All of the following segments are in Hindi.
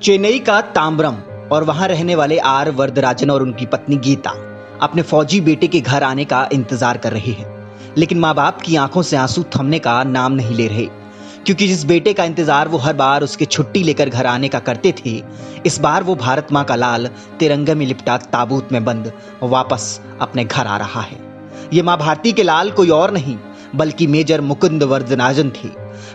चेन्नई का तांबरम और वहां रहने वाले आर वरदराजन और उनकी पत्नी गीता अपने फौजी बेटे के घर आने का इंतजार कर रहे हैं, लेकिन माँ बाप की आंखों से आंसू थमने का नाम नहीं ले रहे, क्योंकि जिस बेटे का इंतजार वो हर बार उसके छुट्टी लेकर घर आने का करते थे, इस बार वो भारत माँ का लाल तिरंगे में लिपटा ताबूत में बंद वापस अपने घर आ रहा है। ये माँ भारती के लाल कोई और नहीं बल्कि मेजर मुकुंद वरदराजन थे।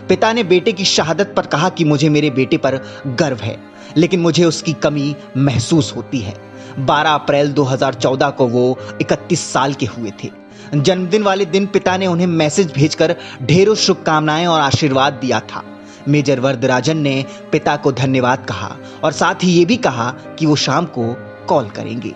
पिता ने बेटे की शहादत पर कहा कि मुझे मेरे बेटे पर गर्व है, लेकिन मुझे उसकी कमी महसूस होती है। 12 अप्रैल 2014 को वो 31 साल के हुए थे। जन्मदिन वाले दिन पिता ने उन्हें मैसेज भेजकर ढेरों शुभकामनाएं और आशीर्वाद दिया था। मेजर वरदराजन ने पिता को धन्यवाद कहा और साथ ही ये भी कहा कि वो शाम को कॉल करेंगे।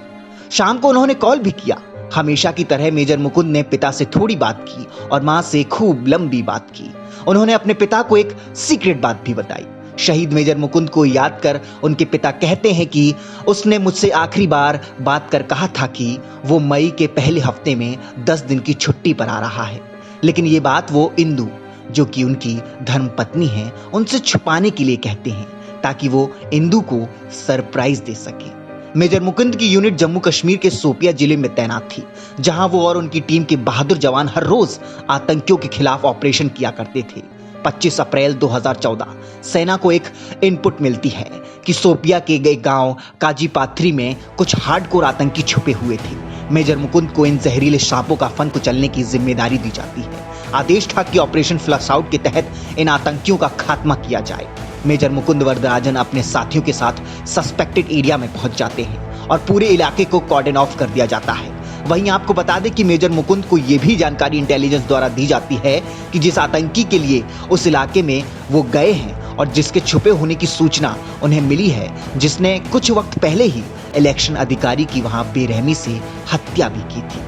शाम को उन्होंने कॉल भी किया। हमेशा की तरह मेजर मुकुंद ने पिता से थोड़ी बात की और मां से खूब लंबी बात की। उन्होंने अपने पिता को एक सीक्रेट बात भी बताई। शहीद मेजर मुकुंद को याद कर उनके पिता कहते हैं कि उसने मुझसे आखिरी बार बात कर कहा था कि वो मई के पहले हफ्ते में 10 दिन की छुट्टी पर आ रहा है, लेकिन ये बात वो इंदु, जो कि उनकी धर्मपत्नी है, उनसे छुपाने के लिए कहते हैं ताकि वो इंदु को सरप्राइज दे सके। मेजर मुकुंद की यूनिट जम्मू कश्मीर के शोपियां जिले में तैनात थी, जहां वो और उनकी टीम के बहादुर जवान हर रोज आतंकियों के खिलाफ ऑपरेशन किया करते थे। 25 अप्रैल 2014 सेना को एक इनपुट मिलती है कि शोपिया के एक गांव काजीपाथरी में कुछ हार्डकोर आतंकी छुपे हुए थे। मेजर मुकुंद को इन जहरीले सांपों का फन कुचलने की जिम्मेदारी दी जाती है। आदेश था कि ऑपरेशन फ्लश आउट के तहत इन आतंकियों का खात्मा किया जाए। मेजर मुकुंद वरदराजन अपने साथियों के साथ सस्पेक्टेड एरिया में पहुंच जाते हैं और पूरे इलाके को कॉर्डन ऑफ कर दिया जाता है। वहीं आपको बता दें कि मेजर मुकुंद को यह भी जानकारी इंटेलिजेंस द्वारा दी जाती है कि जिस आतंकी के लिए उस इलाके में वो गए हैं और जिसके छुपे होने की सूचना उन्हें मिली है, जिसने कुछ वक्त पहले ही इलेक्शन अधिकारी की वहां बेरहमी से हत्या भी की थी।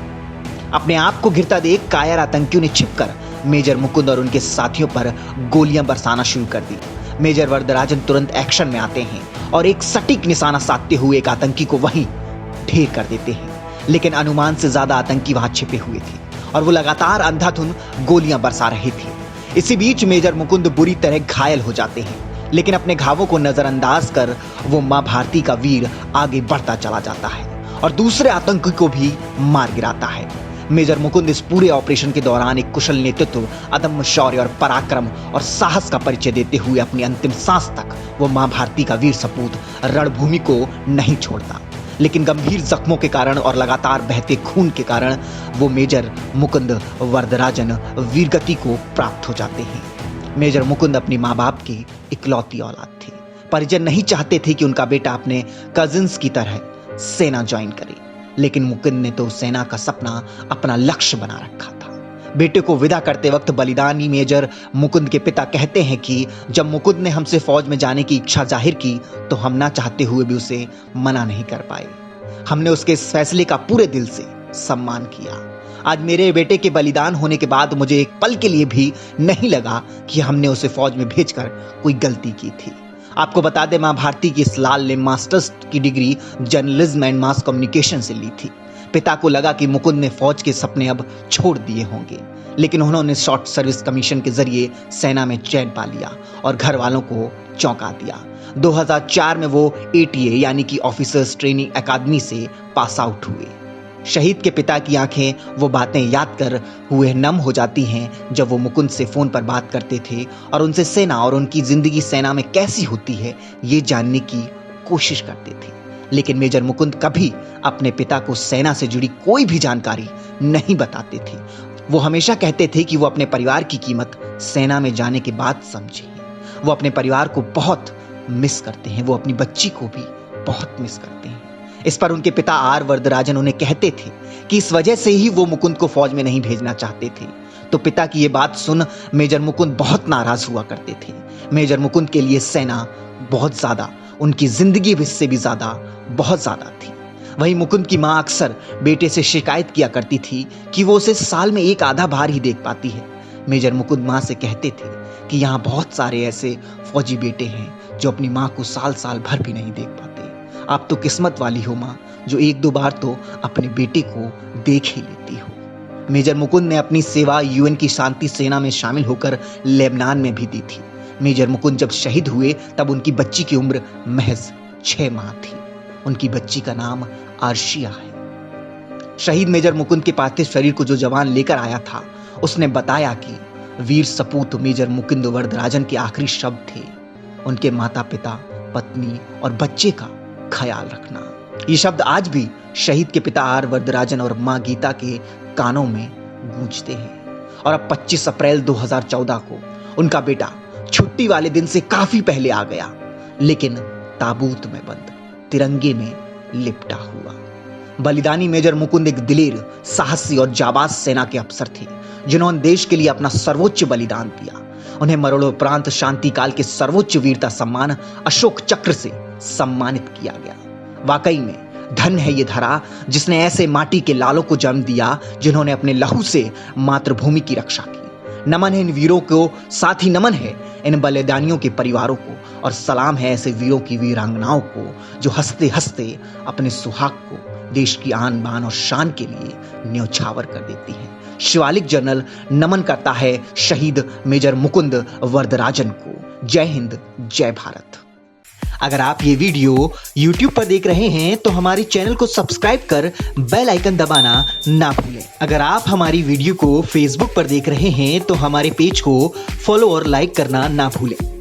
अपने आप को घिरता देख कायर आतंकियों ने छिपकर मेजर मुकुंद और उनके साथियों पर गोलियां बरसाना शुरू कर दी। मेजर वरदराजन तुरंत एक्शन में आते हैं और एक सटीक निशाना साधते हुए एक आतंकी को वहीं ढेर कर देते हैं, लेकिन अनुमान से ज्यादा आतंकी वहां छिपे हुए थे और वो लगातार अंधाधुंध गोलियां बरसा रहे थे। इसी बीच मेजर मुकुंद बुरी तरह घायल हो जाते हैं, लेकिन अपने घावों को नजरअंदाज कर वो मां भारती का वीर आगे बढ़ता चला जाता है और दूसरे आतंकी को भी मार गिराता है। मेजर मुकुंद इस पूरे ऑपरेशन के दौरान एक कुशल नेतृत्व, अदम्य शौर्य और पराक्रम और साहस का परिचय देते हुए अपनी अंतिम सांस तक वो मां भारती का वीर सपूत रणभूमि को नहीं छोड़ता। लेकिन गंभीर जख्मों के कारण और लगातार बहते खून के कारण वो मेजर मुकुंद वरदराजन वीरगति को प्राप्त हो जाते हैं। मेजर मुकुंद अपनी माँ बाप की इकलौती औलाद थे। परिजन नहीं चाहते थे कि उनका बेटा अपने कजिन्स की तरह सेना ज्वाइन करे, लेकिन मुकुंद ने तो सेना का सपना अपना लक्ष्य बना रखा था। बेटे को विदा करते वक्त बलिदानी मेजर मुकुंद के पिता कहते हैं कि जब मुकुंद ने हमसे फौज में जाने की इच्छा जाहिर की तो हम ना चाहते हुए भी उसे मना नहीं कर पाए। हमने उसके इस फैसले का पूरे दिल से सम्मान किया। आज मेरे बेटे के बलिदान होने के बाद मुझे एक पल के लिए भी नहीं लगा कि हमने उसे फौज में भेजकर कोई गलती की थी। आपको बता दें, मां भारती की इस लाल ने मास्टर्स की degree journalism and mass communication से ली थी। पिता को लगा कि मुकुंद ने फौज के सपने अब छोड़ दिए होंगे, लेकिन उन्होंने शॉर्ट सर्विस कमीशन के जरिए सेना में चैन पा लिया और घर वालों को चौंका दिया। 2004 में वो ATA यानी कि ऑफिसर्स ट्रेनिंग एकेडमी से पास आउट हुए। शहीद के पिता की आंखें वो बातें याद कर हुए नम हो जाती हैं जब वो मुकुंद से फोन पर बात करते थे और उनसे सेना और उनकी जिंदगी सेना में कैसी होती है ये जानने की कोशिश करते थे। लेकिन मेजर मुकुंद कभी अपने पिता को सेना से जुड़ी कोई भी जानकारी नहीं बताते थे। वो हमेशा कहते थे कि वो अपने परिवार की कीमत सेना में जाने के बाद समझे। वो अपने परिवार को बहुत मिस करते हैं, वो अपनी बच्ची को भी बहुत मिस करते हैं। इस पर उनके पिता आर वरदराजन उन्हें कहते थे कि इस वजह से ही वो मुकुंद को फौज में नहीं भेजना चाहते थे। तो पिता की ये बात सुन मेजर मुकुंद बहुत नाराज हुआ करते थे। मेजर मुकुंद के लिए सेना बहुत ज्यादा, उनकी जिंदगी से भी ज्यादा, बहुत ज्यादा थी। वहीं मुकुंद की मां अक्सर बेटे से शिकायत किया करती थी कि वो उसे साल में एक आधा बार ही देख पाती है। मेजर मुकुंद मां से कहते थे कि यहाँ बहुत सारे ऐसे फौजी बेटे हैं जो अपनी मां को साल साल भर भी नहीं देख पाते। आप तो किस्मत वाली हो मां, जो एक दो बार तो अपने बेटे को देख ही लेती हो। मेजर मुकुंद ने अपनी सेवा UN की शांति सेना में शामिल होकर लेबनान में भी दी थी। मेजर मुकुंद जब शहीद हुए तब उनकी बच्ची की उम्र महज 6 माह थी। उनकी बच्ची का नाम आर्शिया है। शहीद मेजर मुकुंद के पार्थिव शरीर को जो जवान लेकर आया था, उसने बताया कि वीर सपूत मेजर मुकुंद वरदराजन के आखिरी शब्द थे, उनके माता पिता, पत्नी और बच्चे का ख्याल रखना। ये शब्द आज भी शहीद के पिता आर वरदराजन और मां गीता के कानों में गूंजते हैं। और अब 25 अप्रैल 2014 को उनका बेटा छुट्टी वाले दिन से काफी पहले आ गया, लेकिन ताबूत में बंद, तिरंगे में लिपटा हुआ। बलिदानी मेजर मुकुंद एक दिलेर, साहसी और जाबाज सेना के अफसर थे, जिन्होंने देश के लिए अपना सर्वोच्च बलिदान दिया। उन्हें मरणोपरांत शांति काल के सर्वोच्च वीरता सम्मान अशोक चक्र से सम्मानित किया गया। वाकई में धन्य है ये धरा, जिसने ऐसे माटी के लालों को जन्म दिया, जिन्होंने अपने लहू से मातृभूमि की रक्षा की। नमन है इन वीरों को, साथ ही नमन है इन बलिदानियों के परिवारों को, और सलाम है ऐसे वीरों की वीरांगनाओं को जो हंसते हंसते अपने सुहाग को देश की आन बान और शान के लिए न्यौछावर कर देती है। शिवालिक जर्नल नमन करता है शहीद मेजर मुकुंद वरदराजन को। जय हिंद, जय भारत। अगर आप ये वीडियो YouTube पर देख रहे हैं तो हमारे चैनल को सब्सक्राइब कर बेल आइकन दबाना ना भूलें। अगर आप हमारी वीडियो को Facebook पर देख रहे हैं तो हमारे पेज को फॉलो और लाइक करना ना भूलें।